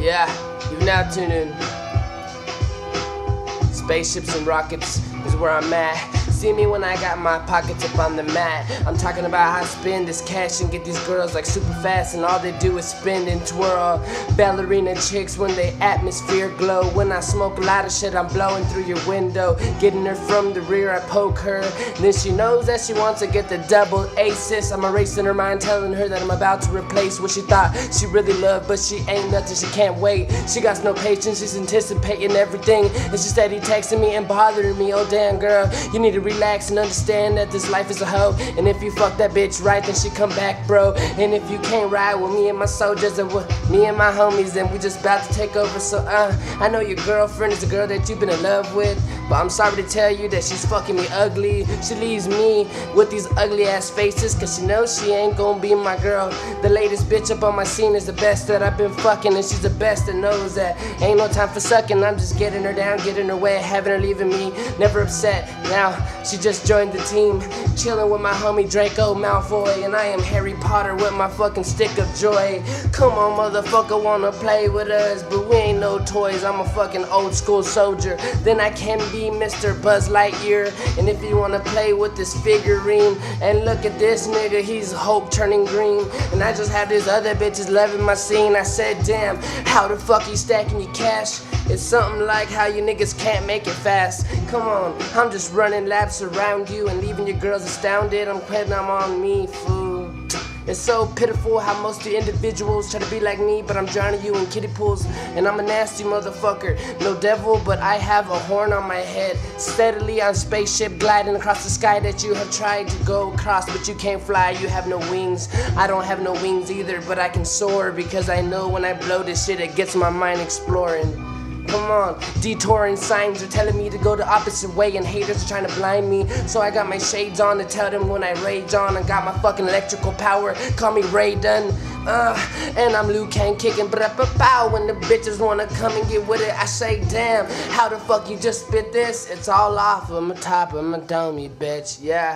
Yeah, you've now tuned in. Spaceships and rockets is where I'm at. See me when I got my pockets up on the mat. I'm talking about how I spend this cash and get these girls like super fast, and all they do is spin and twirl. Ballerina chicks when they atmosphere glow. When I smoke a lot of shit, I'm blowing through your window. Getting her from the rear, I poke her. Then she knows that she wants to get the double aces. I'm erasing her mind, telling her that I'm about to replace what she thought she really loved, but she ain't nothing, she can't wait. She got no patience, she's anticipating everything. And she steady texting me and bothering me. Oh damn girl, you need to relax and understand that this life is a hoe. And if you fuck that bitch right, then she come back, bro. And if you can't ride with me and my soldiers, and with me and my homies, then we just about to take over. So I know your girlfriend is a girl that you've been in love with, but I'm sorry to tell you that she's fucking me ugly. She leaves me with these ugly ass faces, cause she knows she ain't gonna be my girl. The latest bitch up on my scene is the best that I've been fucking, and she's the best that knows that ain't no time for sucking. I'm just getting her down, getting her wet, having her leaving me never upset. Now she just joined the team, chilling with my homie Draco Malfoy, and I am Harry Potter with my fucking stick of joy. Come on motherfucker, wanna play with us, but we ain't no toys. I'm a fucking old school soldier, then I can be Mr. Buzz Lightyear. And if you wanna play with this figurine, and look at this nigga, he's hope turning green. And I just have these other bitches loving my scene. I said damn, how the fuck you stacking your cash? It's something like how you niggas can't make it fast. Come on, I'm just running laps around you and leaving your girls astounded. I'm quitting, I'm on me, fool. It's so pitiful how most of the individuals try to be like me, but I'm drowning you in kiddie pools, and I'm a nasty motherfucker. No devil, but I have a horn on my head. Steadily on spaceship gliding across the sky that you have tried to go across, but you can't fly, you have no wings. I don't have no wings either, but I can soar, because I know when I blow this shit, it gets my mind exploring. Come on, detouring signs are telling me to go the opposite way, and haters are trying to blind me. So I got my shades on to tell them when I rage on. I got my fucking electrical power, call me Ray Dunn. And I'm Liu Kang kicking pow. When the bitches wanna come and get with it, I say damn, how the fuck you just spit this? It's all off of my top of my dome, you bitch, yeah.